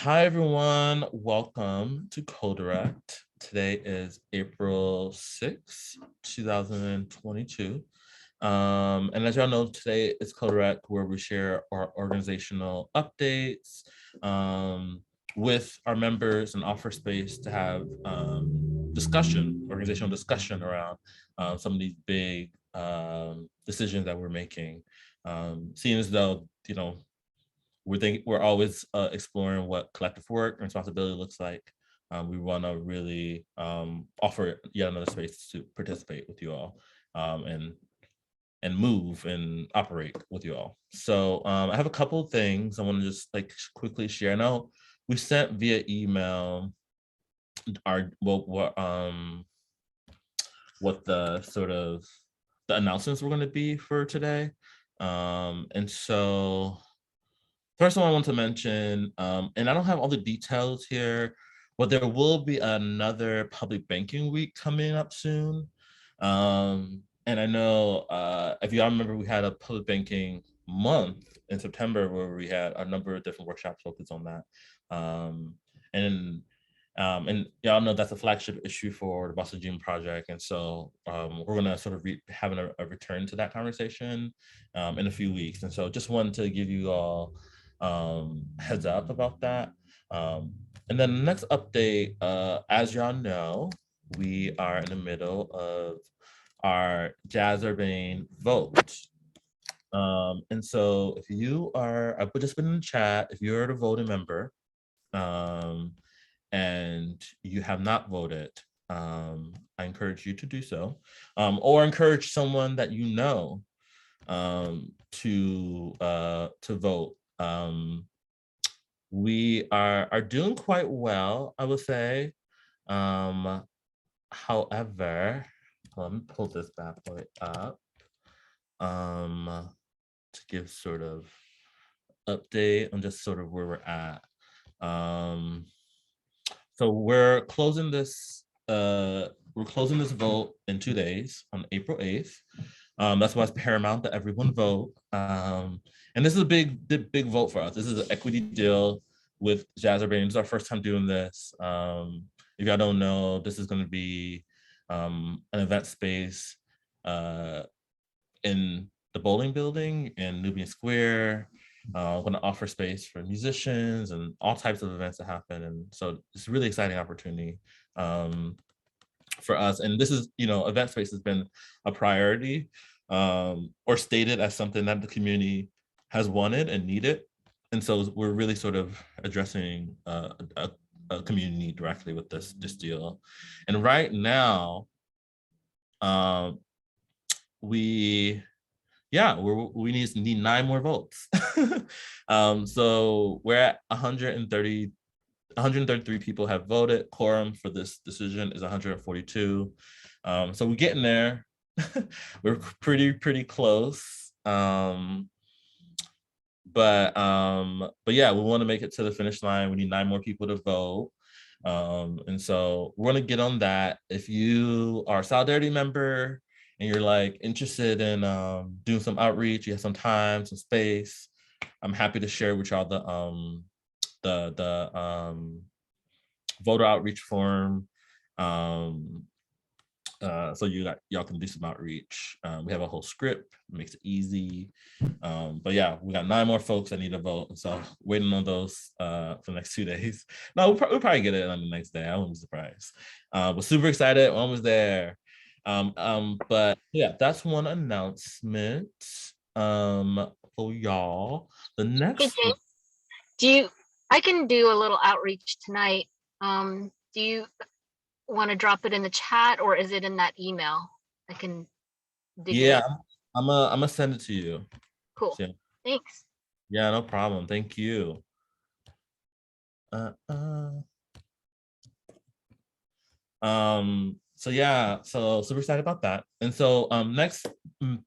Hi, everyone. Welcome to Co-Direct. Today is April 6th, 2022. And as y'all know, today is Co-Direct, where we share our organizational updates with our members and offer space to have organizational discussion around some of these big decisions that we're making. Seeing as though, we're always exploring what collective work and responsibility looks like. We want to really offer yet another space to participate with you all and move and operate with you all. So I have a couple of things I want to just quickly share. I know we sent via email what the sort of the announcements were going to be for today, and so. First one I want to mention, and I don't have all the details here, but there will be another public banking week coming up soon. And I know if y'all remember, we had a public banking month in September where we had a number of different workshops focused on that. And y'all know that's a flagship issue for the Boston Ujima Project. And so we're going to sort of having a return to that conversation in a few weeks. And so just wanted to give you all heads up about that. And then the next update, as y'all know, we are in the middle of our Jazz Urbane vote. And so if you are, I put this in the chat, if you're a voting member and you have not voted, I encourage you to do so, or encourage someone that you know to vote. We are doing quite well, I would say. However, let me pull this bad boy up to give sort of update on just sort of where we're at. So we're closing this vote in 2 days on April 8th. That's why it's paramount that everyone vote. And this is a big vote for us. This is an equity deal with Jazz Urbane. This is our first time doing this. If y'all don't know, this is going to be an event space in the bowling building in Nubian Square. We're going to offer space for musicians and all types of events to happen. And so it's a really exciting opportunity for us. And this is, event space has been a priority or stated as something that the community has wanted and needed. And so we're really sort of addressing a community need directly with this deal. And right now, we need 9 more votes. So we're at 133 people have voted. Quorum for this decision is 142. So we're getting there. We're pretty close. But yeah, we want to make it to the finish line. We need 9 more people to vote. And so we're going to get on that. If you are a Solidarity member and you're interested in doing some outreach, you have some time, some space, I'm happy to share with y'all the voter outreach form. So y'all can do some outreach. We have a whole script, makes it easy. But yeah, we got 9 more folks that need to vote. So waiting on those for the next 2 days. No, we'll probably get it on the next day. I wouldn't be surprised. We're super excited. We're almost there. But yeah, that's one announcement for y'all. The next I can do a little outreach tonight. Do you want to drop it in the chat or is it in that email? I can dig it in. I'm gonna send it to you. Cool. So, thanks. Yeah, no problem. Thank you. So yeah, so super excited about that. And so next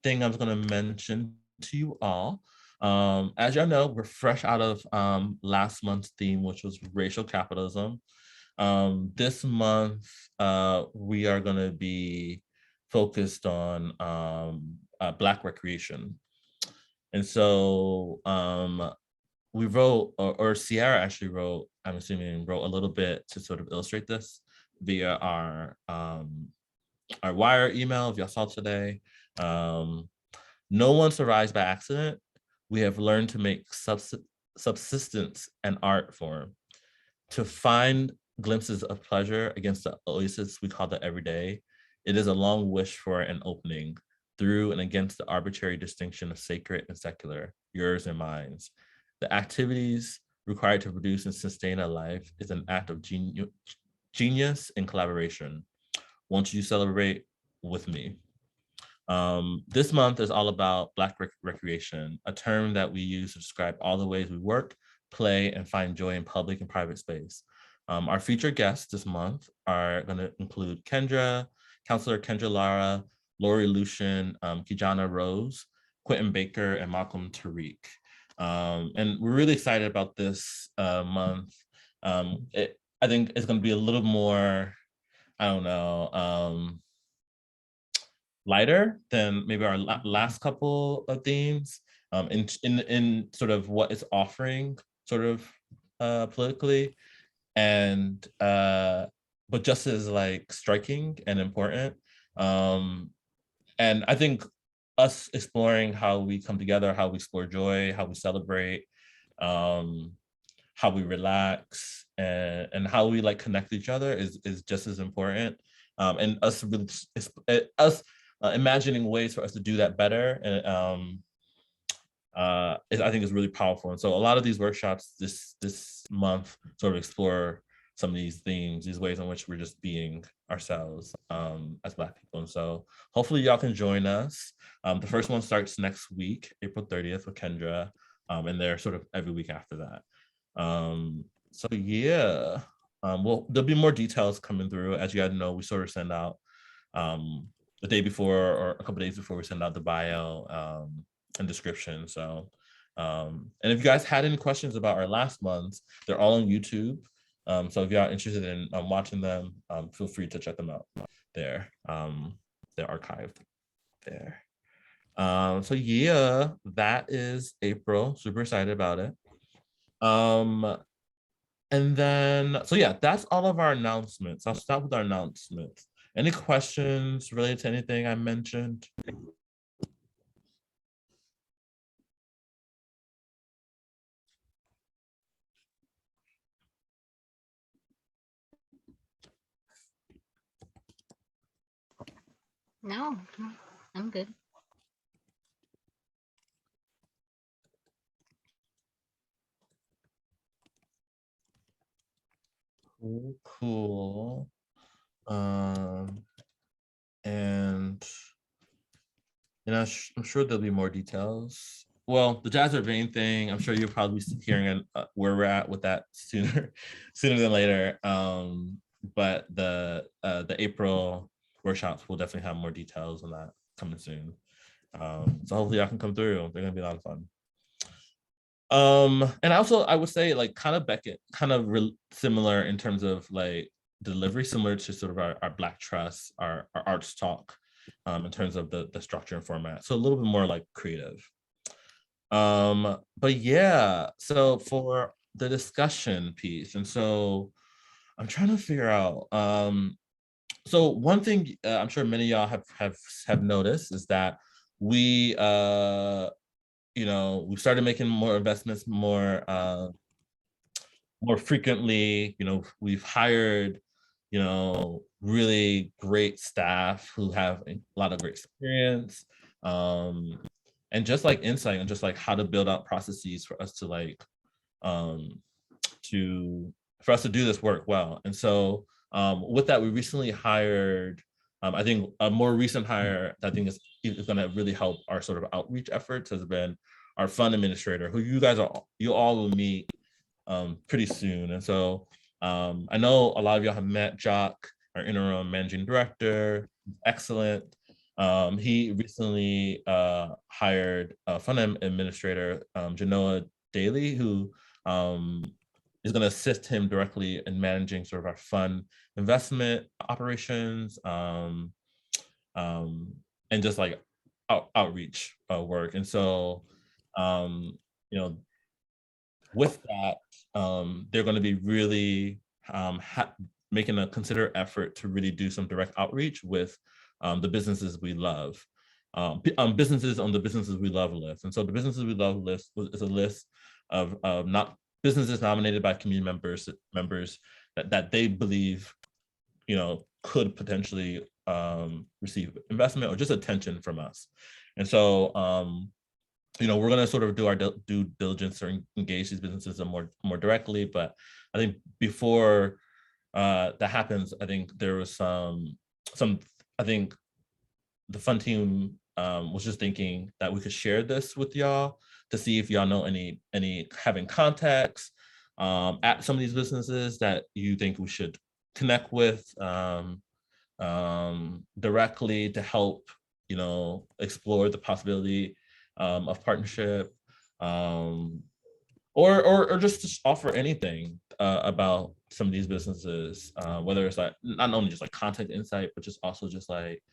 thing I was going to mention to you all, as y'all know, we're fresh out of last month's theme, which was racial capitalism. This month we are going to be focused on Black recreation. And so we wrote, or Sierra actually wrote, I'm assuming wrote a little bit to sort of illustrate this via our wire email, if y'all saw today. No one survives by accident. We have learned to make subsistence an art form, to find glimpses of pleasure against the oasis we call the everyday. It is a long wish for an opening through and against the arbitrary distinction of sacred and secular, yours and mine. The activities required to produce and sustain a life is an act of genius and collaboration. Won't you celebrate with me? This month is all about Black recreation, a term that we use to describe all the ways we work, play, and find joy in public and private space. Our featured guests this month are going to include Counselor Kendra Lara, Lori Lucian, Kijana Rose, Quentin Baker, and Malcolm Tariq. And we're really excited about this month. I think it's going to be a little more, I don't know, lighter than maybe our last couple of themes, in sort of what it's offering, sort of politically, and but just as like striking and important. And I think us exploring how we come together, how we explore joy, how we celebrate, how we relax, and how we like connect each other is just as important. And us really, us imagining ways for us to do that better, and I think is really powerful. And so a lot of these workshops this month sort of explore some of these themes, these ways in which we're just being ourselves as Black people. And so hopefully y'all can join us. The first one starts next week, April 30th with Kendra, and they're sort of every week after that. So yeah, well, there'll be more details coming through. As you guys know, we sort of send out the day before or a couple days before we send out the bio and description. So, and if you guys had any questions about our last months, they're all on YouTube. So if y'all interested in watching them, feel free to check them out there. They're archived there. So yeah, that is April. Super excited about it. And then, so yeah, that's all of our announcements. I'll start with our announcements. Any questions related to anything I mentioned? No, I'm good. Cool. And I'm sure there'll be more details. Well, the Jazz Urbane thing, I'm sure you'll probably be hearing where we're at with that sooner than later. But the April workshops will definitely have more details on that coming soon. So hopefully y'all can come through. They're gonna be a lot of fun. And also I would say like kind of Beckett, kind of similar in terms of like delivery, similar to sort of our Black Trust, our arts talk, in terms of the structure and format. So a little bit more like creative. But yeah, so for the discussion piece, and so I'm trying to figure out. So one thing I'm sure many of y'all have noticed is that we we started making more investments more frequently. We've hired really great staff who have a lot of great experience, and just like insight and just like how to build out processes for us to like for us to do this work well. And so with that, we recently hired, I think a more recent hire that I think is going to really help our sort of outreach efforts has been our fund administrator, who you all will meet pretty soon. And so I know a lot of y'all have met Jock, our interim managing director, excellent. He recently hired a fund administrator, Genoa Daly, who is going to assist him directly in managing sort of our fund investment operations, and just like outreach work. And so, you know, with that, they're going to be really making a considered effort to really do some direct outreach with the businesses we love. Businesses on the businesses we love list. And so the businesses we love list is a list of not businesses nominated by community members that they believe, you know, could potentially receive investment or just attention from us. And so, you know, we're going to sort of do our due diligence or engage these businesses more directly. But I think before that happens, I think there was I think the fund team was just thinking that we could share this with y'all to see if y'all know any having contacts at some of these businesses that you think we should connect with directly to help, you know, explore the possibility of partnership, or just offer anything about some of these businesses, whether it's like not only just like content insight, but just also just like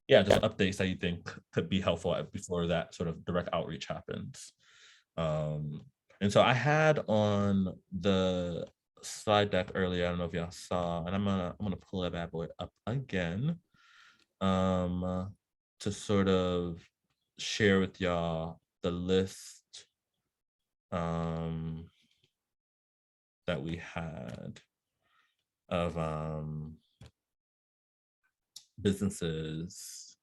yeah, just updates that you think could be helpful before that sort of direct outreach happens. And so I had on the slide deck earlier, I don't know if y'all saw, and I'm gonna pull that bad boy up again to sort of share with y'all the list that we had of businesses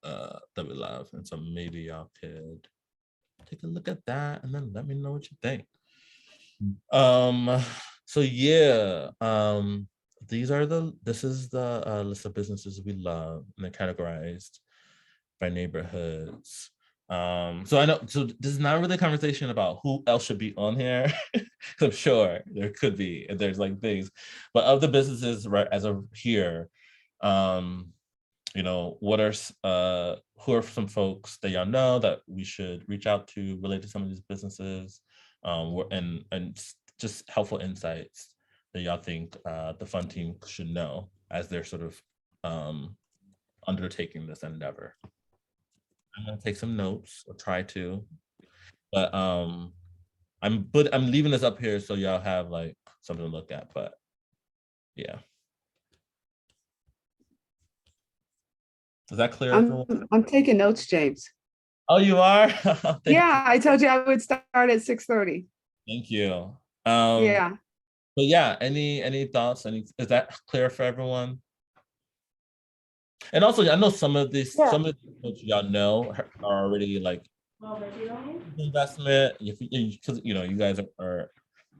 that we love. And so maybe y'all could take a look at that and then let me know what you think. So yeah, this is the list of businesses we love, and they're categorized by neighborhoods. So I know, so this is not really a conversation about who else should be on here. I'm sure there could be, and there's like things, but of the businesses right as of here, you know, what are who are some folks that y'all know that we should reach out to related to some of these businesses, and just helpful insights that y'all think the fund team should know as they're sort of undertaking this endeavor. I'm gonna take some notes or try to, but I'm leaving this up here so y'all have like something to look at. But yeah, is that clear? I'm taking notes, James. Oh, you are? Yeah, I told you I would start at 6:30. Thank you. Yeah. But yeah, any thoughts? Is that clear for everyone? And also, I know some of these folks y'all know are already like investment, because you know you guys are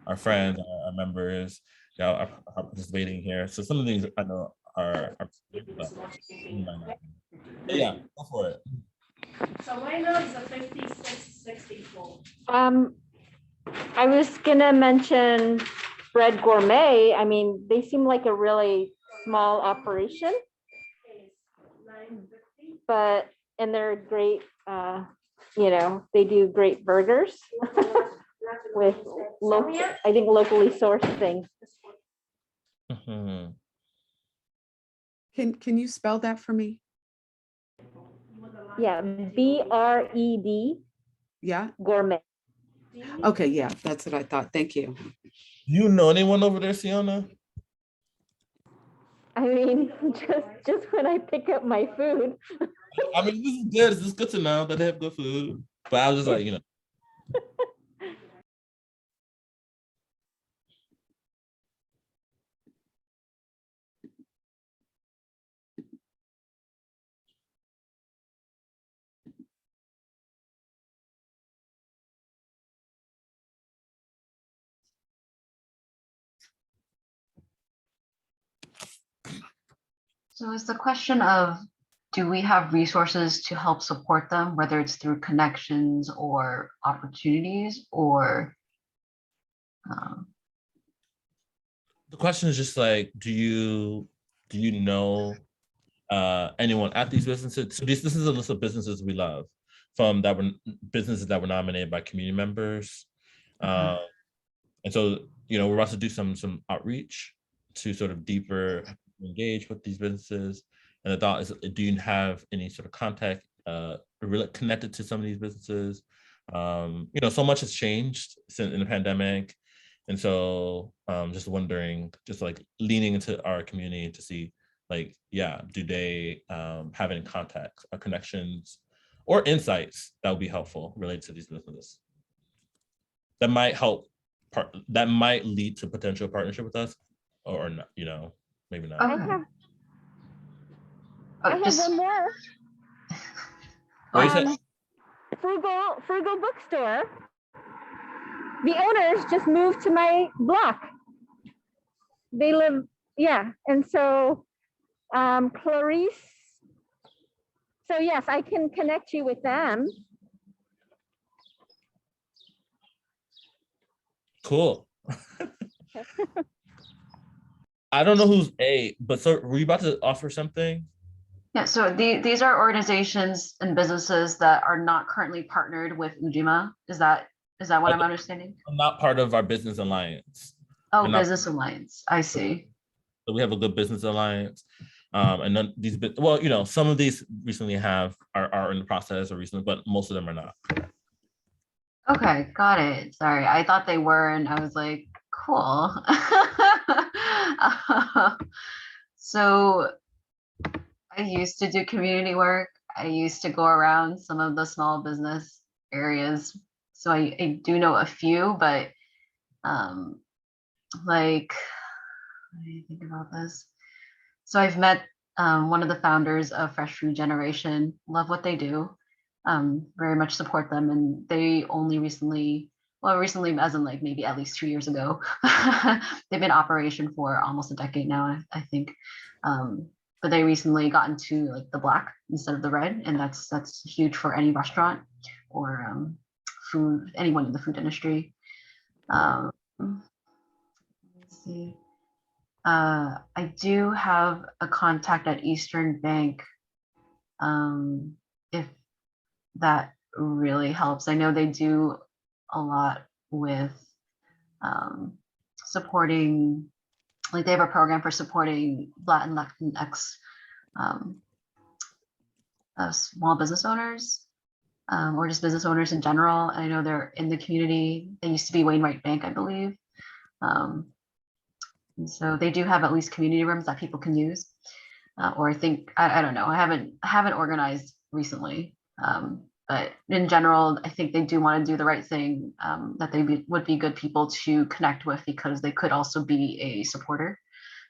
our friends, our members, y'all are participating here. So some of these I know are yeah, go for it. So my note is a 5664. I was gonna mention Bread Gourmet. I mean, they seem like a really small operation, and they're great. You know, they do great burgers with I think locally sourced things. Mm-hmm. Can you spell that for me? Yeah, BRED. Yeah. Gourmet. Okay, yeah, that's what I thought. Thank you. You know anyone over there, Sienna? I mean, just when I pick up my food. I mean, this is good. This is good to know that they have good food. But I was just like, you know. So it's the question of, do we have resources to help support them, whether it's through connections or opportunities, or The question is just like, do you know anyone at these businesses? So this is a list of businesses we love businesses that were nominated by community members. And so, you know, we're about to do some outreach to sort of deeper engage with these businesses And the thought is, do you have any sort of contact connected to some of these businesses? So much has changed since in the pandemic. And so just wondering, just like leaning into our community to see, like, yeah, do they have any contacts or connections or insights that would be helpful related to these businesses that might help, that might lead to potential partnership with us, or not, maybe not. I Okay. have, Oh, I have just one more. What you said? Frugal bookstore. The owners just moved to my block. They live, yeah, and so Clarice. So yes, I can connect you with them. Cool. I don't know who's A, but so were you about to offer something? yeah, so these are organizations and businesses that are not currently partnered with Ujima. Is that what I'm understanding? I'm not part of our business alliance. Oh, They're not- Business Alliance. I see. So we have a good business alliance. And then some of these recently are in the process or recently, but most of them are not. Okay, got it. Sorry, I thought they were, and I was like, cool. So I used to do community work. I used to go around some of the small business areas. So I do know a few, but like, what do you think about this? So I've met one of the founders of Fresh Food Generation, love what they do, very much support them. And they only recently as in like maybe at least 2 years ago, they've been in operation for almost a decade now, I think. But they recently got into like the black instead of the red. And that's huge for any restaurant or anyone in the food industry. Let's see. I do have a contact at Eastern Bank, if that really helps. I know they do a lot with supporting, like they have a program for supporting Black and Latinx small business owners, or just business owners in general. I know they're in the community. They used to be Wainwright Bank, I believe. And so they do have at least community rooms that people can use. Or I think, I don't know, I haven't organized recently. But in general, I think they do want to do the right thing, that they would be good people to connect with because they could also be a supporter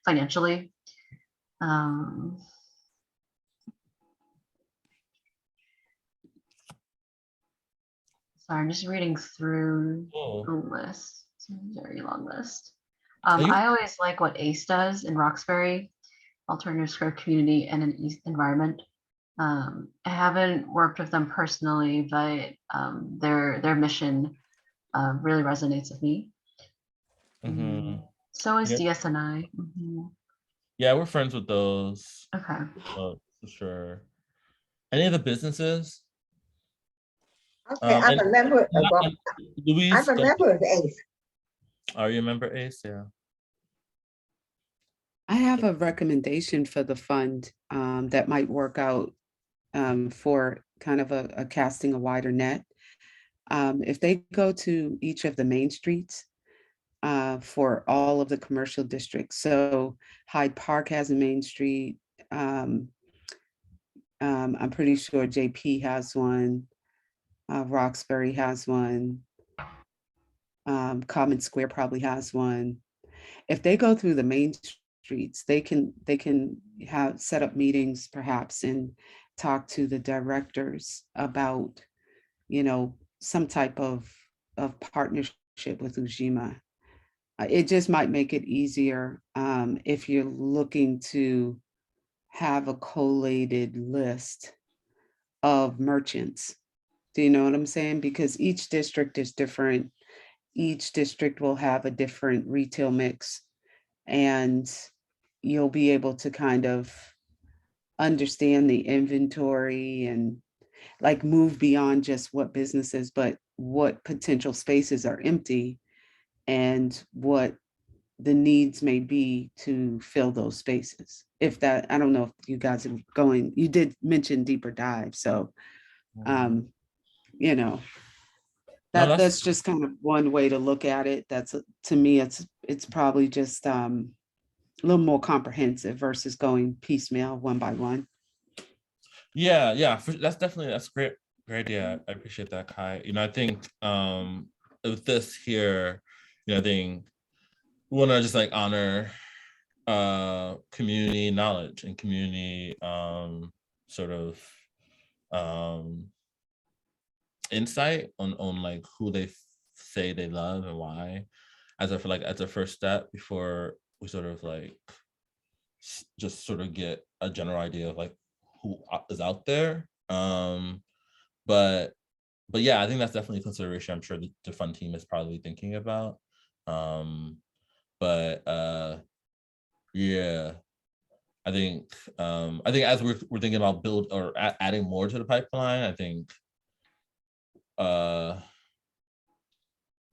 financially. Sorry, I'm just reading through the list. It's a very long list. I always like what ACE does in Roxbury, Alternative Square Community and an East Environment. I haven't worked with them personally, but their mission really resonates with me. So is DSNI. Yeah, we're friends with those. Okay. For sure. Any of the businesses? Okay, I'm a member. Louise, I'm a member of ACE. are you a member of ACE? Yeah. I have a recommendation for the fund that might work out for kind of a casting a wider net. If they go to each of the main streets for all of the commercial districts, so Hyde Park has a main street. I'm pretty sure JP has one. Roxbury has one. Common Square probably has one. If they go through the main streets, they can have set up meetings perhaps and talk to the directors about, some type of partnership with Ujima. It just might make it easier if you're looking to have a collated list of merchants. Do you know what I'm saying? Because each district is different. Each district will have a different retail mix, and you'll be able to kind of understand the inventory and like move beyond just what businesses, but what potential spaces are empty and what the needs may be to fill those spaces. if that, I don't know if you guys are going, you did mention deeper dive. So, you know, No, that's just kind of one way to look at it. That's, to me, it's probably just a little more comprehensive versus going piecemeal one by one. yeah, that's great idea. I appreciate that, Kai. I think with this here, I think we want to just like honor community knowledge and community sort of insight on like who they say they love and why, as I feel like as a first step before we sort of like just sort of get a general idea of like who is out there. But yeah, I think that's definitely a consideration I'm sure the fund team is probably thinking about. But yeah, I think as we're thinking about build or adding more to the pipeline, I think I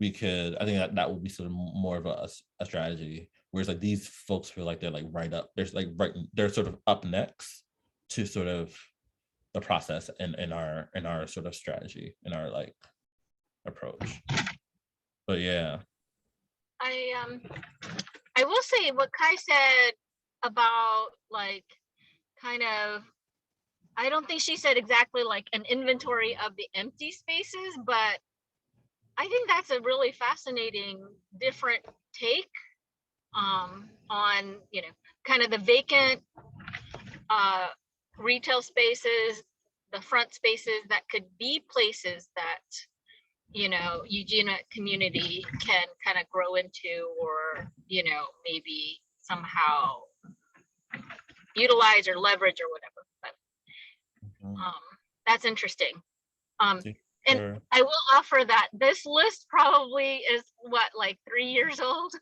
think that would be sort of more of a strategy. Whereas like these folks feel like they're like they're sort of up next to sort of the process in our sort of strategy, in our like approach. But yeah. I will say what Kai said about like kind of, I don't think she said exactly like an inventory of the empty spaces, but I think that's a really fascinating different take on, kind of the vacant retail spaces, the front spaces that could be places that Ujima community can kind of grow into, or maybe somehow utilize or leverage or whatever. But that's interesting. And I will offer that this list probably is like 3 years old.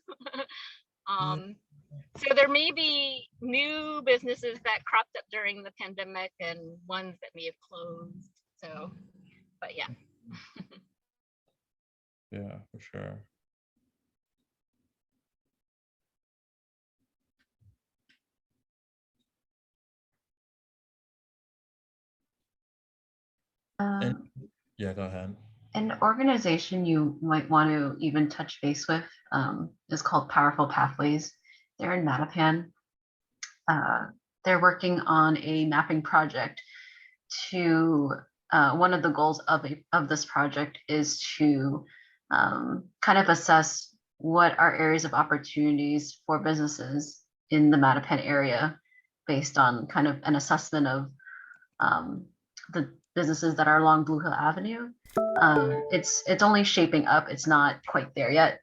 So there may be new businesses that cropped up during the pandemic and ones that may have closed. So, but yeah. Yeah, for sure. Yeah, go ahead. An organization you might want to even touch base with is called Powerful Pathways. They're in Mattapan. They're working on a mapping project to, one of the goals of this project is to kind of assess what are areas of opportunities for businesses in the Mattapan area based on kind of an assessment of the businesses that are along Blue Hill Avenue. It's only shaping up. It's not quite there yet.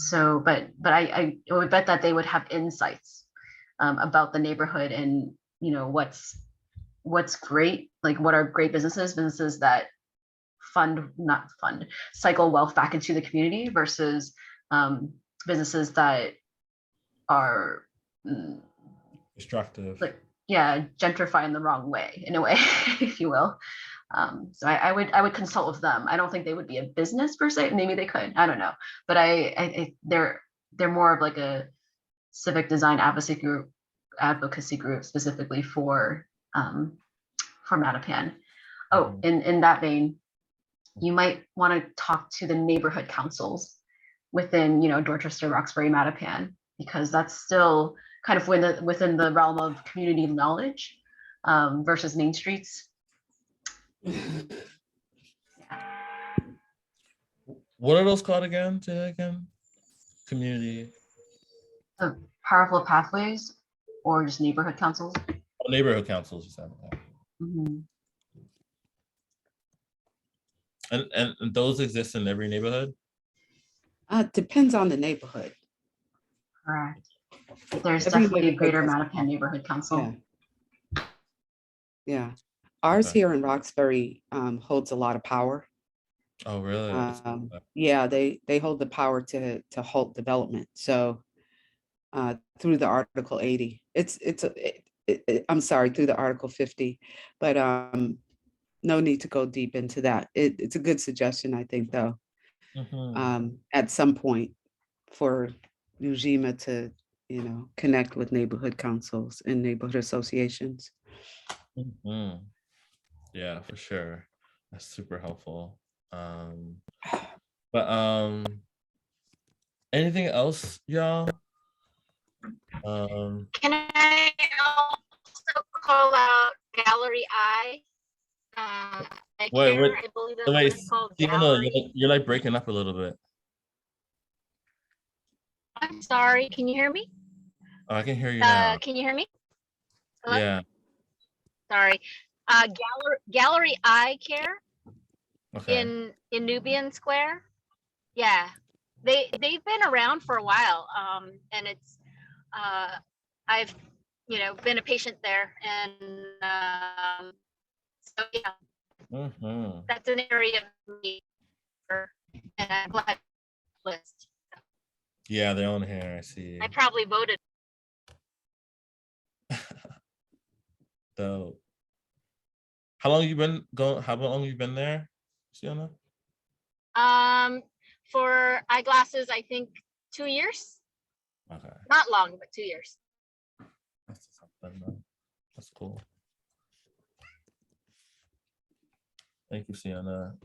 So, but I would bet that they would have insights about the neighborhood and what's great, like what are great businesses that cycle wealth back into the community versus businesses that are destructive. Like, yeah, gentrify in the wrong way, in a way, if you will. So I would consult with them. I don't think they would be a business per se. Maybe they could. I don't know. But they're more of like a civic design advocacy group specifically for Mattapan. Oh, in that vein, you might want to talk to the neighborhood councils within Dorchester, Roxbury, Mattapan, because that's still kind of within the realm of community knowledge versus main streets. What are those called again? Say that again. Community. Powerful Pathways, or just neighborhood councils. Oh, neighborhood councils. You said that. Mm-hmm. And those exist in every neighborhood? Depends on the neighborhood. Correct. There's Every definitely a Greater neighborhood Mattapan Neighborhood Council. Yeah. Ours Okay. here in Roxbury holds a lot of power. Oh, really? Yeah, they hold the power to halt development. So through the Article 80, I'm sorry, through the Article 50, but no need to go deep into that. It's a good suggestion, I think, though. At some point for Ujima to, connect with neighborhood councils and neighborhood associations. Mhm. Yeah, for sure. That's super helpful. But anything else, y'all? Can I also call out Gallery I? I Wait, care, wait, I believe that's what wait, it's called, Sienna, Gallery. you're like breaking up a little bit. I'm sorry, can you hear me? Oh, I can hear you now. Can you hear me? Hello? Yeah. Sorry. Gallery I Care Okay. in Nubian Square. Yeah, they've been around for a while, and it's I've been a patient there, and so yeah, Mhm. that's an area of need for, and I'm glad list. Yeah, they're on here. I see. I probably voted. So, how long you been going? How long you been there, Sienna? For eyeglasses, I think 2 years. Okay, Not long, but 2 years. that's something. That's cool. Thank you, Sienna.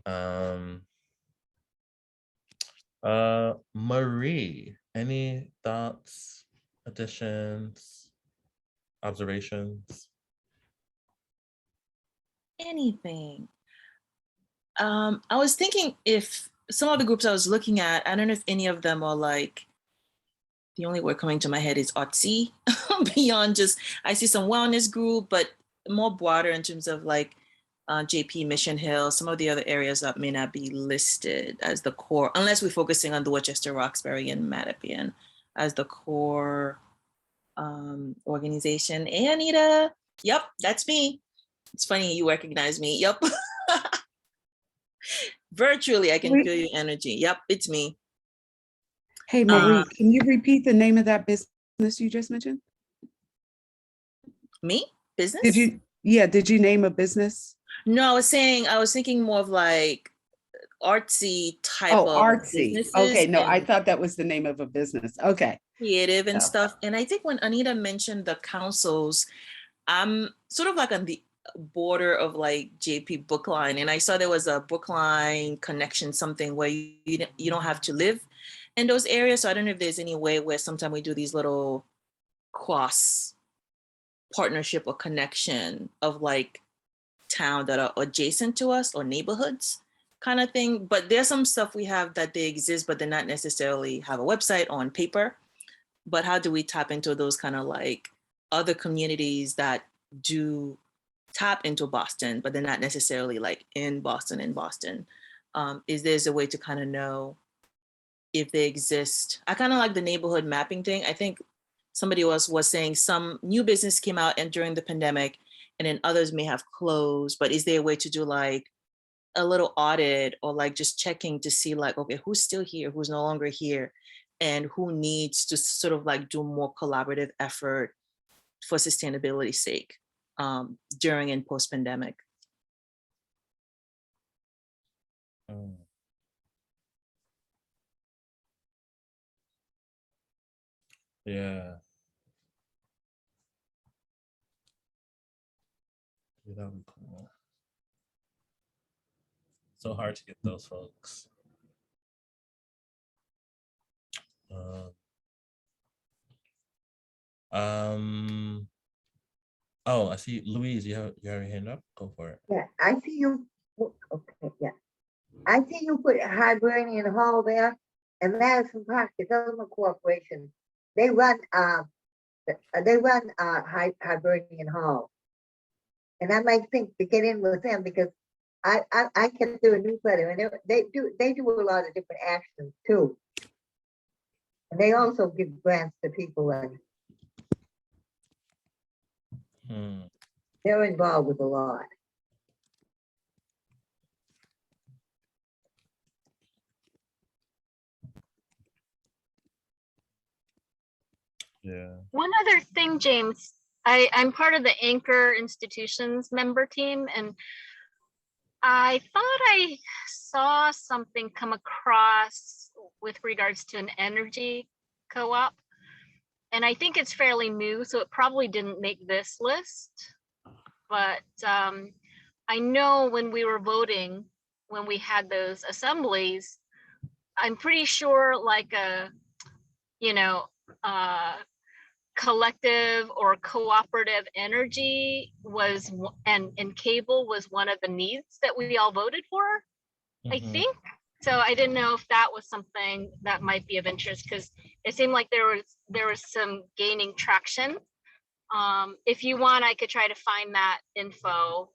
Marie, any thoughts, additions, observations? Anything. I was thinking if some of the groups I was looking at, I don't know if any of them are like, the only word coming to my head is artsy, beyond just, I see some wellness group, but more broader in terms of like JP, Mission Hill, some of the other areas that may not be listed as the core, unless we're focusing on Dorchester, Roxbury, and Mattapian as the core organization. Hey, Anita. Yep, that's me. It's funny you recognize me. Yep. Virtually, I can feel your energy. Yep, it's me. Hey, Marie, can you repeat the name of that business you just mentioned? Me? Business? Did you name a business? No, I was thinking more of like artsy type of artsy. businesses. Okay, no, I thought that was the name of a business. Okay. Creative and stuff. And I think when Anita mentioned the councils, I'm sort of like on the border of like JP Bookline, and I saw there was a Bookline connection, something where you don't have to live in those areas. So I don't know if there's any way where sometimes we do these little cross partnership or connection of like town that are adjacent to us or neighborhoods kind of thing. But there's some stuff we have that they exist, but they're not necessarily have a website on paper. But how do we tap into those kind of like other communities that do tap into Boston, but they're not necessarily like in Boston? Is there a way to kind of know if they exist? I kind of like the neighborhood mapping thing. I think somebody else was saying some new business came out and during the pandemic, and then others may have closed, but is there a way to do like a little audit or like just checking to see like, okay, who's still here, who's no longer here, and who needs to sort of like do more collaborative effort for sustainability's sake during and post-pandemic? Yeah. That would be cool. So hard to get those folks. Oh, I see Louise, you have your hand up. Go for it. Yeah, I see you. Okay, yeah. I see you put Hibernian Hall there, and Madison Park Development Corporation. They run Hibernian Hall, and I might think to get in with them because I can do a newsletter, and they do a lot of different actions too, and they also give grants to people, and they're involved with a lot. Yeah. One other thing, James, I'm part of the Anchor Institutions member team, and I thought I saw something come across with regards to an energy co-op. and I think it's fairly new, so it probably didn't make this list. But I know when we were voting, when we had those assemblies, I'm pretty sure like a, you know, collective or cooperative energy was, and cable was one of the needs that we all voted for, I Mhm. think. So I didn't know if that was something that might be of interest, because it seemed like there was some gaining traction. If you want, I could try to find that info,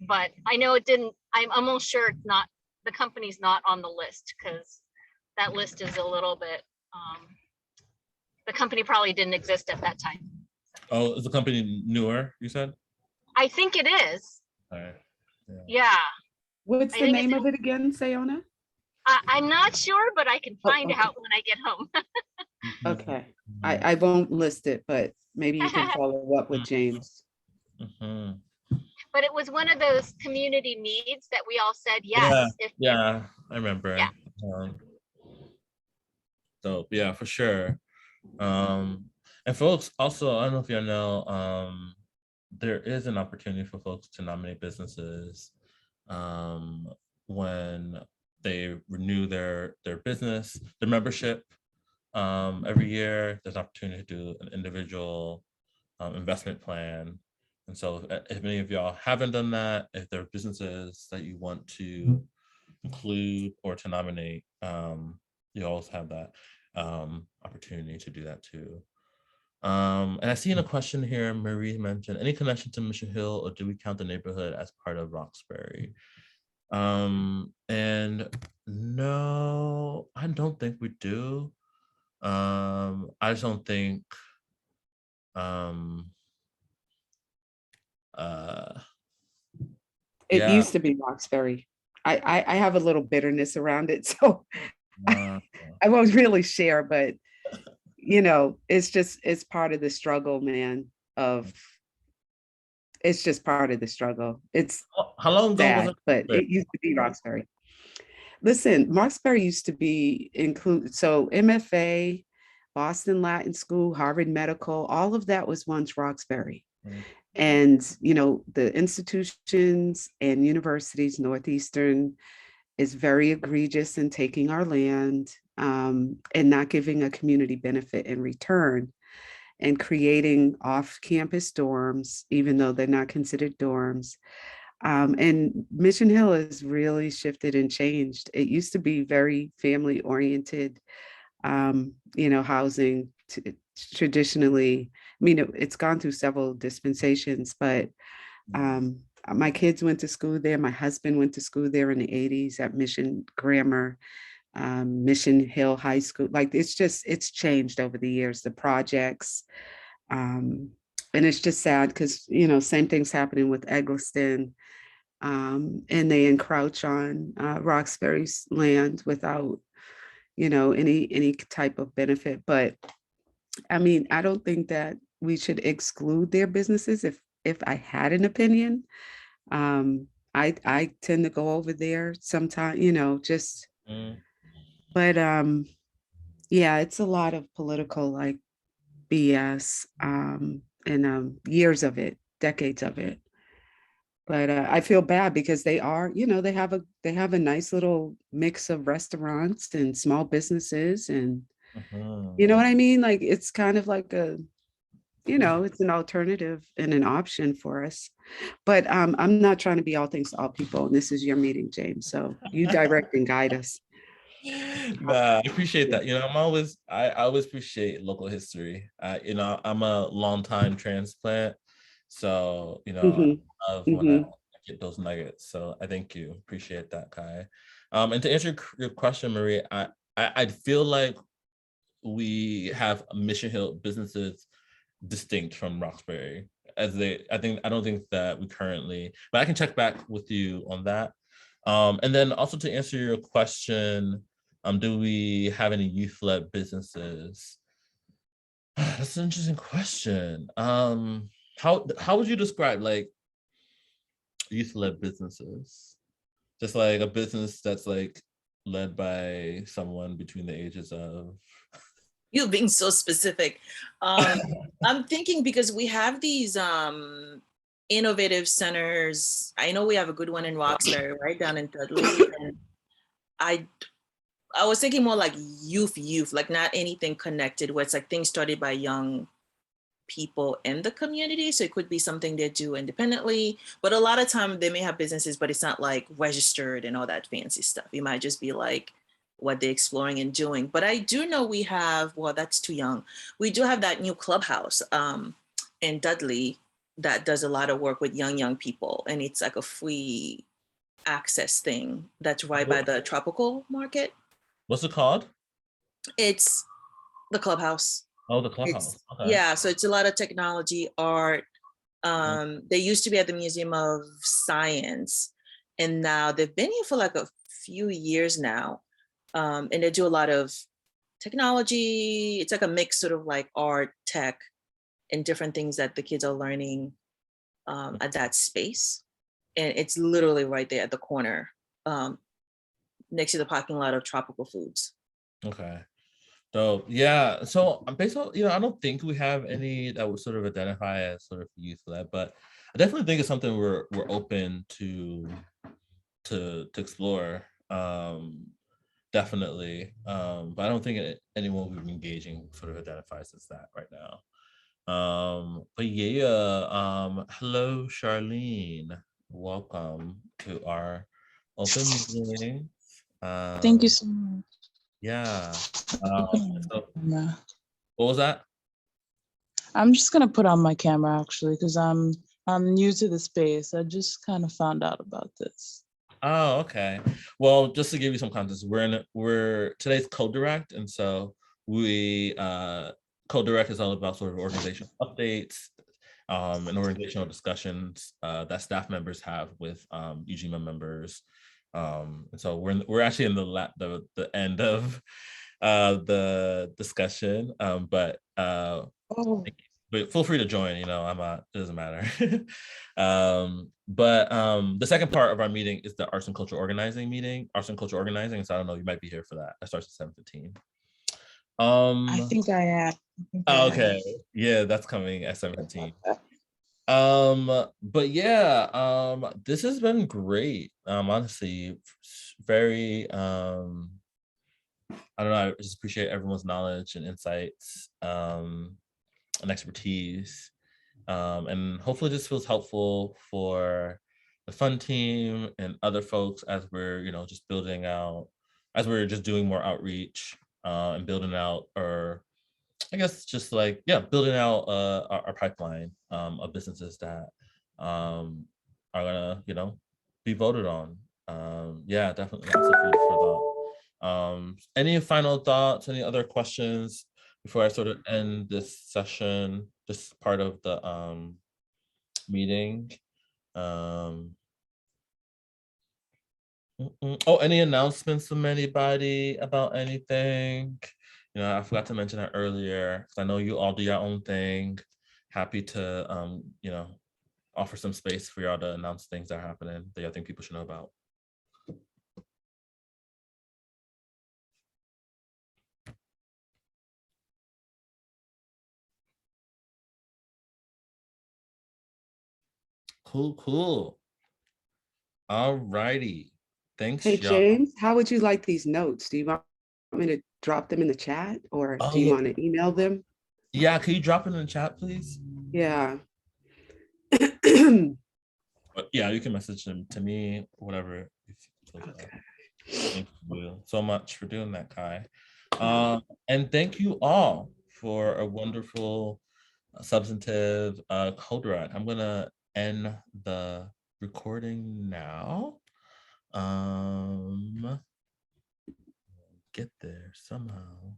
but I know it didn't, I'm almost sure it's not, the company's not on the list, because that list is a little bit, the company probably didn't exist at that time. Oh, is the company newer, you said? I think it is. All right. Yeah. What's I the think name of it again, Sayona? I'm not sure, but I can Oh, find okay. out when I get home. Okay, I won't list it, but maybe you can follow up with James. Mhm. But it was one of those community needs that we all said Yeah, yes. If yeah, I remember. Yeah. So yeah, for sure. And folks, also, I don't know if you know, there is an opportunity for folks to nominate businesses when they renew their business, their membership. Every year, there's an opportunity to do an individual investment plan. And so if any of y'all haven't done that, if there are businesses that you want to include or to nominate, you always have that opportunity to do that too. And I see in a question here, Marie mentioned, any connection to Mission Hill, or do we count the neighborhood as part of Roxbury? And no, I don't think we do. I just don't think, It yeah. used to be Roxbury. I have a little bitterness around it, so Uh, I won't really share, but you know, it's part of the struggle, man, of it's just part of the struggle. It's how long ago was sad, it? but it used to be Roxbury. Listen, Roxbury used to be include so MFA, Boston Latin School, Harvard Medical, all of that was once Roxbury. Mm. And you know, the institutions and universities, Northeastern is very egregious in taking our land and not giving a community benefit in return, and creating off-campus dorms, even though they're not considered dorms. And Mission Hill has really shifted and changed. It used to be very family-oriented, you know, housing traditionally. I mean, it's gone through several dispensations, but my kids went to school there. My husband went to school there in the 80s at Mission Grammar, Mission Hill High School. Like it's changed over the years, the projects. And it's just sad because, you know, same thing's happening with Eggleston. And they encroach on Roxbury's land without, you know, any type of benefit. But I mean, I don't think that we should exclude their businesses. If I had an opinion, I tend to go over there sometime, you know, just but yeah, it's a lot of political like BS and years of it, decades of it. But I feel bad because they are, you know, they have a nice little mix of restaurants and small businesses, and you know what I mean? Like it's kind of like a, you know, it's an alternative and an option for us. But I'm not trying to be all things to all people. And this is your meeting, James. So you direct and guide us. Nah, I appreciate that. You know, I always appreciate local history. You know, I'm a longtime transplant, so you know, I love when I get those nuggets. So I thank you, appreciate that, Kai. And to answer your question, Marie, I feel like we have Mission Hill businesses distinct from Roxbury, as I don't think that we currently, but I can check back with you on that. And then also to answer your question, do we have any youth-led businesses? That's an interesting question. How would you describe like youth-led businesses? Just like a business that's like led by someone between the ages of You being so specific. I'm thinking because we have these innovative centers. I know we have a good one in Roxbury, right down in Dudley. And I was thinking more like youth, like not anything connected where it's like things started by young people in the community. So it could be something they do independently, but a lot of time they may have businesses, but it's not like registered and all that fancy stuff. It might just be like what they're exploring and doing. But I do know we have, well, that's too young. We do have that new clubhouse in Dudley that does a lot of work with young people. And it's like a free access thing that's right by the tropical market. What's it called? It's the clubhouse. Oh, the clubhouse. Okay. Yeah, so it's a lot of technology, art. They used to be at the Museum of Science, and now they've been here for like a few years now. And they do a lot of technology. It's like a mix sort of like art, tech, and different things that the kids are learning at that space. And it's literally right there at the corner, next to the parking lot of Tropical Foods. Okay. So yeah, so based on, I don't think we have any that would sort of identify as sort of youth led, but I definitely think it's something we're open to explore. Definitely. But I don't think anyone we've been engaging sort of identifies as that right now. But yeah, hello Charlene. Welcome to our open meeting. Thank you so much. Yeah. So, Yeah. what was that? I'm just gonna put on my camera actually because I'm new to the space. I just kind of found out about this. Oh, okay. Well, just to give you some context, we're today's co-direct, and so we co-direct is all about sort of organizational updates and organizational discussions that staff members have with Ujima members. And so we're actually in the end of the discussion, but feel free to join. It doesn't matter. But the second part of our meeting is the arts and culture organizing meeting. Arts and culture organizing. So I don't know, you might be here for that. That starts at 7:15. I think I am. Okay. Yeah, that's coming at 7:15. But yeah, this has been great. Honestly, very I don't know, I just appreciate everyone's knowledge and insights and expertise. And hopefully this feels helpful for the fund team and other folks as we're, just building out, as we're just doing more outreach and building out, or I guess just like, building out our pipeline of businesses that are gonna, be voted on. Yeah, definitely lots of food for thought. Any final thoughts, any other questions before I sort of end this session, this part of the meeting? Oh, any announcements from anybody about anything? I forgot to mention that earlier because I know you all do your own thing. Happy to offer some space for y'all to announce things that are happening that I think people should know about. Cool. All righty. Thanks, Hey, y'all. James, how would you like these notes? Do you want me to drop them in the chat or do you want to email them? Yeah, can you drop it in the chat, please? Yeah. Yeah, you can message them to me, whatever. Okay. Thank you so much for doing that, Kai. And thank you all for a wonderful, substantive co-direct. I'm gonna end the recording now. Get there somehow.